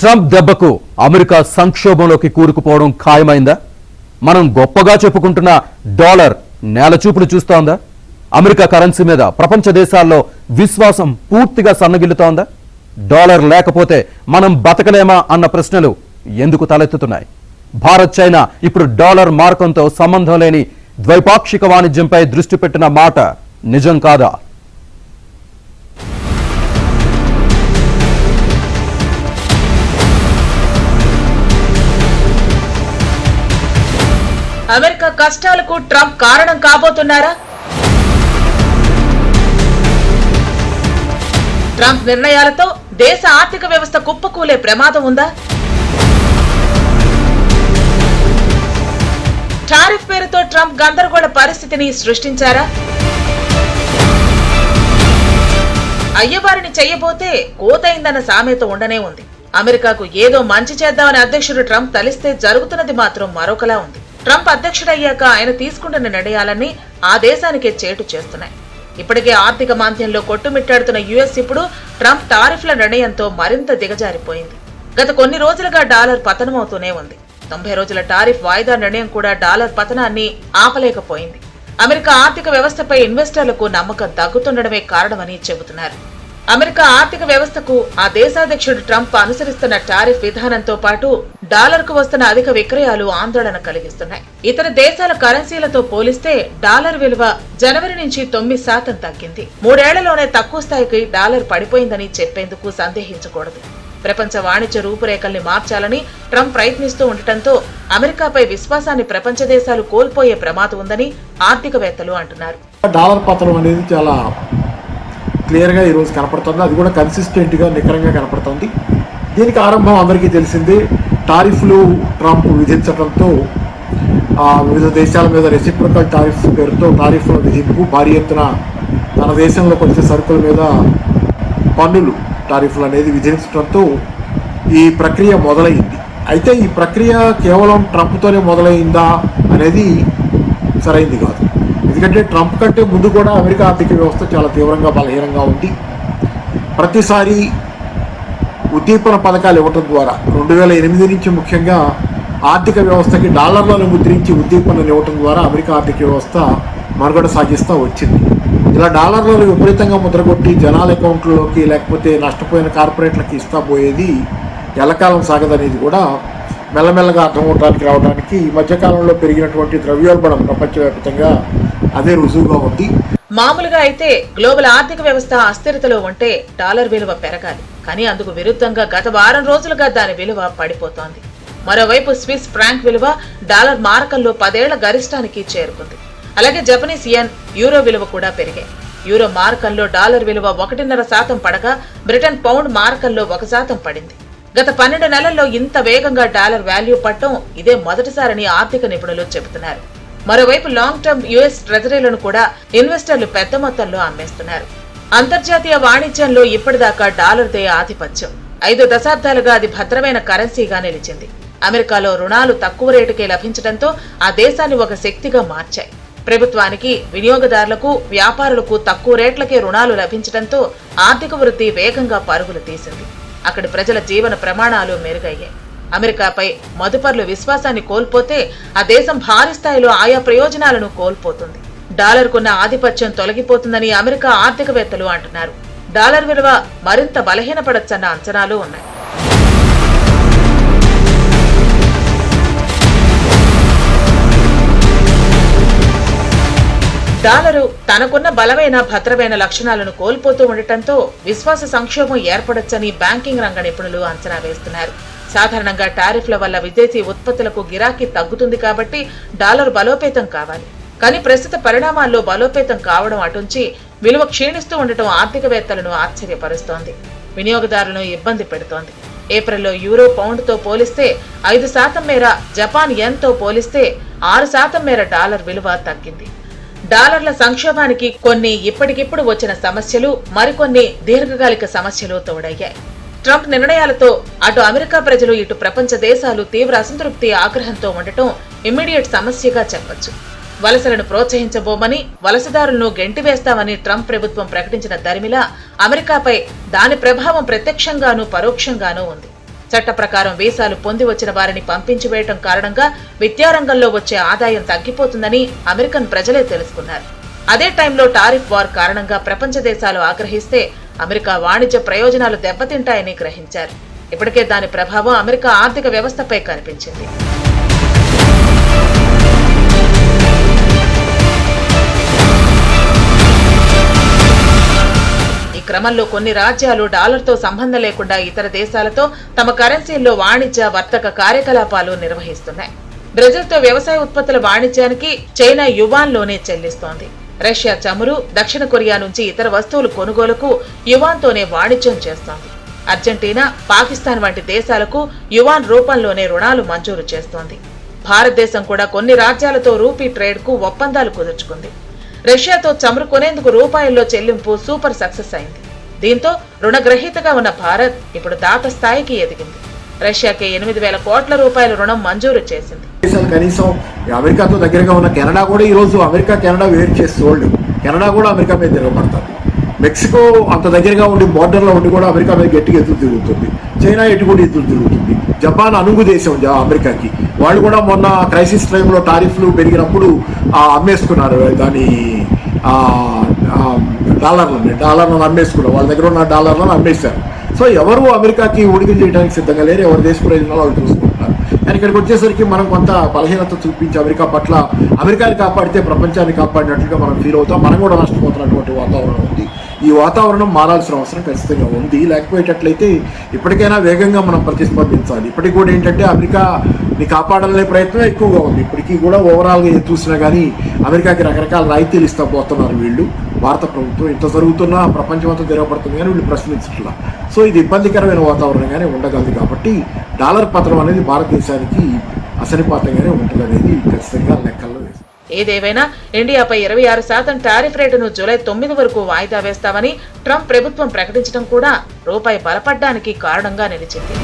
Trump దెబ్బకు America సంక్షోభంలోకి కూరుకుపోవడం ఖాయమైందా? మనం గొప్పగా చెప్పుకుంటున్న డాలర్ నేలచూపులు చూస్తోందా? అమెరికా కరెన్సీ మీద ప్రపంచ దేశాల్లో విశ్వాసం పూర్తిగా సన్నగిల్లుతోందా? డాలర్ లేకపోతే మనం బతకలేమా అన్న ప్రశ్నలు ఎందుకు తలెత్తుతున్నాయి? భారత్ చైనా ఇప్పుడు డాలర్ మార్కంతో సంబంధం లేని ద్వైపాక్షిక వాణిజ్యంపై దృష్టి పెట్టిన మాట నిజం కాదా? అమెరికా కష్టాలకు ట్రంప్ కారణం కాబోతున్నారా? ట్రంప్ నిర్ణయాలతో దేశ ఆర్థిక వ్యవస్థ కుప్పకూలే ప్రమాదం ఉందా? టారిఫ్ పేరుతో ట్రంప్ గందరగోళ పరిస్థితిని సృష్టించారా? అయ్యవారిని చెయ్యబోతే కోతైందన్న సామెత ఉండనే ఉంది. అమెరికాకు ఏదో మంచి చేద్దామని అధ్యక్షుడు ట్రంప్ తలిస్తే జరుగుతున్నది మాత్రం మరొకలా ఉంది. ట్రంప్ అధ్యక్షుడయ్యాక ఆయన తీసుకుంటున్న నిర్ణయాలన్నీ ఆ దేశానికే చేటు చేస్తున్నాయి. ఇప్పటికే ఆర్థిక మాంద్యంలో కొట్టుమిట్టాడుతున్న యుఎస్ ఇప్పుడు ట్రంప్ టారిఫ్ల నిర్ణయంతో మరింత దిగజారిపోయింది. గత కొన్ని రోజులుగా డాలర్ పతనమవుతూనే ఉంది. 90 రోజుల టారిఫ్ వాయిదా నిర్ణయం కూడా డాలర్ పతనాన్ని ఆపలేకపోయింది. అమెరికా ఆర్థిక వ్యవస్థపై ఇన్వెస్టర్లకు నమ్మకం తగ్గుతుండడమే కారణమని చెబుతున్నారు. అమెరికా ఆర్థిక వ్యవస్థకు ఆ దేశాధ్యక్షుడు ట్రంప్ అనుసరిస్తున్న టారిఫ్ విధానంతో పాటు డాలర్ కు వస్తున్న అధిక విక్రయాలు ఆందోళన కలిగిస్తున్నాయి. ఇతర దేశాల కరెన్సీలతో పోలిస్తే డాలర్ విలువ జనవరి నుంచి 9% తగ్గింది. 3 ఏళ్లలోనే తక్కువ స్థాయికి డాలర్ పడిపోయిందని చెప్పేందుకు సందేహించకూడదు. ప్రపంచ వాణిజ్య రూపురేఖల్ని మార్చాలని ట్రంప్ ప్రయత్నిస్తూ ఉండటంతో అమెరికాపై విశ్వాసాన్ని ప్రపంచ దేశాలు కోల్పోయే ప్రమాదం ఉందని ఆర్థికవేత్తలు అంటున్నారు. డాలర్ పతనం అనేది చాలా క్లియర్గా ఈరోజు కనపడుతుంది. అది కూడా కన్సిస్టెంట్గా నికరంగా కనపడుతుంది. దీనికి ఆరంభం అందరికీ తెలిసిందే. టారిఫ్లు ట్రంప్ విధించడంతో వివిధ దేశాల మీద రెసిప్రకల్ టారిఫ్ పేరుతో టారిఫ్ల విధింపు, భారీ ఎత్తున తన దేశంలోకి వచ్చే సరుకుల మీద పన్నులు టారిఫ్లు అనేది విధించడంతో ఈ ప్రక్రియ మొదలైంది. అయితే ఈ ప్రక్రియ కేవలం ట్రంప్తోనే మొదలైందా అనేది సరైంది కాదు. ఎందుకంటే ట్రంప్ కంటే ముందు కూడా అమెరికా ఆర్థిక వ్యవస్థ చాలా తీవ్రంగా బలహీనంగా ఉంది. ప్రతిసారి ఉద్దీపన పథకాలు ఇవ్వటం ద్వారా 2008 నుంచి ముఖ్యంగా ఆర్థిక వ్యవస్థకి డాలర్లను ముద్రించి ఉద్దీపనలు ఇవ్వటం ద్వారా అమెరికా ఆర్థిక వ్యవస్థ మనుగడ సాగిస్తూ వచ్చింది. ఇలా డాలర్లను విపరీతంగా ముద్రగొట్టి జనాల అకౌంట్లలోకి లేకపోతే నష్టపోయిన కార్పొరేట్లకి ఇస్తా పోయేది ఎల్లకాలం సాగదనేది కూడా మెల్లమెల్లగా అర్థమవడానికి రావడానికి ఈ మధ్యకాలంలో పెరిగినటువంటి ద్రవ్యోల్బణం ప్రపంచవ్యాప్తంగా అదే రుజువుగా ఉంది. మామూలుగా అయితే గ్లోబల్ ఆర్థిక వ్యవస్థ అస్థిరతలో ఉంటే డాలర్ విలువ పెరగాలి. కానీ అందుకు విరుద్ధంగా గత వారం రోజులుగా దాని విలువ పడిపోతోంది. మరోవైపు స్విస్ ఫ్రాంక్ విలువ డాలర్ మారకంలో 10 ఏళ్ల గరిష్టానికి చేరుకుంది. అలాగే జపనీస్ యెన్, యూరో విలువ కూడా పెరిగాయి. యూరో మారకంలో డాలర్ విలువ 1.5% పడగా బ్రిటన్ పౌండ్ మారకంలో 1% పడింది. గత 12 నెలల్లో ఇంత వేగంగా డాలర్ వాల్యూ పడటం ఇదే మొదటిసారని ఆర్థిక నిపుణులు చెబుతున్నారు. మరోవైపు లాంగ్ టర్మ్ యుఎస్ ట్రెజరీలను కూడా ఇన్వెస్టర్లు పెద్ద మొత్తంలో అమ్మేస్తున్నారు. అంతర్జాతీయ వాణిజ్యంలో ఇప్పటిదాకా డాలర్దే ఆధిపత్యం. 5 దశాబ్దాలుగా అది భద్రమైన కరెన్సీగా నిలిచింది. అమెరికాలో రుణాలు తక్కువ రేటుకే లభించడంతో ఆ దేశాన్ని ఒక శక్తిగా మార్చాయి. ప్రభుత్వానికి, వినియోగదారులకు, వ్యాపారులకు తక్కువ రేట్లకే రుణాలు లభించడంతో ఆర్థిక వృద్ధి వేగంగా పరుగులు తీసింది. అక్కడి ప్రజల జీవన ప్రమాణాలు మెరుగయ్యాయి. అమెరికాపై మదుపర్లు విశ్వాసాన్ని కోల్పోతే ఆ దేశం భారీ స్థాయిలో ఆయా ప్రయోజనాలను కోల్పోతుంది. డాలర్కున్న ఆధిపత్యం తొలగిపోతుందని అమెరికా ఆర్థికవేత్తలు అంటున్నారు. డాలర్ విలువ మరింత బలహీనపడొచ్చన్న అంచనాలు ఉన్నాయి. డాలరు తనకున్న బలమైన భద్రమైన లక్షణాలను కోల్పోతూ ఉండటంతో విశ్వాస సంక్షోభం ఏర్పడొచ్చని బ్యాంకింగ్ రంగ నిపుణులు అంచనా వేస్తున్నారు. సాధారణంగా టారిఫ్ల వల్ల విదేశీ ఉత్పత్తులకు గిరాకీ తగ్గుతుంది కాబట్టి డాలర్ బలోపేతం కావాలి. కానీ ప్రస్తుత పరిణామాల్లో బలోపేతం కావడం అటుంచి విలువ క్షీణిస్తూ ఉండటం ఆర్థికవేత్తలను ఆశ్చర్యపరుస్తోంది. వినియోగదారులను ఇబ్బంది పెడుతోంది. ఏప్రిల్లో యూరో పౌండ్తో పోలిస్తే 5% మేర, జపాన్ యెన్ తో పోలిస్తే 6% మేర డాలర్ విలువ తగ్గింది. డాలర్ల సంక్షోభానికి కొన్ని ఇప్పటికిప్పుడు వచ్చిన సమస్యలు, మరికొన్ని దీర్ఘకాలిక సమస్యలు తోడయ్యాయి. ట్రంప్ నిర్ణయాలతో అటు అమెరికా ప్రజలు, ఇటు ప్రపంచ దేశాలు తీవ్ర అసంతృప్తి, ఆగ్రహంతో ఉండటం ఇమ్మీడియట్ సమస్యగా చెప్పొచ్చు. వలసలను ప్రోత్సహించబోమని, వలసదారులను గెంటివేస్తామని ట్రంప్ ప్రభుత్వం ప్రకటించిన దరిమిలా అమెరికాపై దాని ప్రభావం ప్రత్యక్షంగానూ పరోక్షంగానూ ఉంది. చట్ట ప్రకారం వీసాలు పొంది వచ్చిన వారిని పంపించి వేయటం కారణంగా విద్యారంగంలో వచ్చే ఆదాయం తగ్గిపోతుందని అమెరికన్ ప్రజలే తెలుసుకున్నారు. అదే టైంలో టారిఫ్ వార్ కారణంగా ప్రపంచ దేశాలు ఆగ్రహిస్తే అమెరికా వాణిజ్య ప్రయోజనాలు దెబ్బతింటాయని గ్రహించారు. ఇప్పటికే దాని ప్రభావం అమెరికా ఆర్థిక వ్యవస్థపై కనిపించింది. ఈ క్రమంలో కొన్ని రాజ్యాలు డాలర్తో సంబంధం లేకుండా ఇతర దేశాలతో తమ కరెన్సీల్లో వాణిజ్య వర్తక కార్యకలాపాలు నిర్వహిస్తున్నాయి. బ్రెజిల్తో వ్యవసాయ ఉత్పత్తుల వాణిజ్యానికి చైనా యువాన్లోనే చెల్లిస్తోంది. రష్యా చమురు, దక్షిణ కొరియా నుంచి ఇతర వస్తువుల కొనుగోలుకు యువాన్తోనే వాణిజ్యం చేస్తోంది. అర్జెంటీనా, పాకిస్తాన్ వంటి దేశాలకు యువాన్ రూపంలోనే రుణాలు మంజూరు చేస్తోంది. భారతదేశం కూడా కొన్ని రాజ్యాలతో రూపీ ట్రేడ్ కు ఒప్పందాలు కుదుర్చుకుంది. రష్యాతో చమురు కొనేందుకు రూపాయల్లో చెల్లింపు సూపర్ సక్సెస్ అయింది. దీంతో రుణగ్రహీతగా ఉన్న భారత్ ఇప్పుడు దాత స్థాయికి ఎదిగింది. రష్యాకి 8,000 కోట్ల రూపాయల రుణం మంజూరు చేసింది. కనీసం అమెరికాతో దగ్గరగా ఉన్న కెనడా కూడా ఈ రోజు అమెరికా కెనడా వేరు చేసి చూడలేదు. కెనడా కూడా అమెరికా మీద తిరగబడతారు. మెక్సికో అంత దగ్గరగా ఉండి బోర్డర్లో ఉండి కూడా అమెరికా మీద గట్టిగా ఎదురు తిరుగుతుంది. చైనా ఎటు కూడా ఎదురు తిరుగుతుంది. జపాన్ అనుగు దేశం అమెరికాకి. వాళ్ళు కూడా మొన్న క్రైసిస్ టైంలో టారిఫ్లు పెరిగినప్పుడు అమ్మేసుకున్నారు దాని డాలర్లను అమ్మేసుకున్నారు. వాళ్ళ దగ్గర ఉన్న డాలర్లను అమ్మేశారు. సో ఎవరు అమెరికాకి ఊడికలు చేయడానికి సిద్ధంగా లేరు. ఎవరి దేశ ప్రయోజనాలు వాళ్ళు చూసుకుంటున్నారు. కానీ ఇక్కడికి వచ్చేసరికి మనం కొంత బలహీనత చూపించి అమెరికా పట్ల అమెరికాని కాపాడితే ప్రపంచాన్ని కాపాడినట్లుగా మనం ఫీల్ అవుతాం. మనం కూడా నష్టపోతున్నటువంటి వాతావరణం ఉంది. ఈ వాతావరణం మారాల్సిన అవసరం ఖచ్చితంగా ఉంది. లేకపోయేటట్లయితే ఇప్పటికైనా వేగంగా మనం ప్రతిస్పందించాలి. ఇప్పటికి కూడా ఏంటంటే అమెరికాని కాపాడాలనే ప్రయత్నం ఎక్కువగా ఉంది. ఇప్పటికీ కూడా ఓవరాల్గా చూసినా కానీ అమెరికాకి రకరకాల రాయితీలు ఇస్తా పోతున్నారు వీళ్ళు. భారత ప్రభుత్వం ఇంత జరుగుతున్నా ప్రపంచమంతా తిరగబడుతుంది కానీ వీళ్ళు ప్రశ్నించట్లా. సో ఇది ఇబ్బందికరమైన వాతావరణంగానే ఉండగలదు. కాబట్టి డాలర్ పతనం అనేది భారతదేశానికి అసనిపాతంగానే ఉంటుంది అనేది ఖచ్చితంగా లెక్కల్లో వేస్తుంది. ఏదేవైనా ఇండియాపై 26% టారిఫ్ రేటును జూలై 9 వరకు వాయిదా వేస్తామని ట్రంప్ ప్రభుత్వం ప్రకటించడం కూడా రూపాయి బలపడ్డానికి కారణంగా నిలిచింది.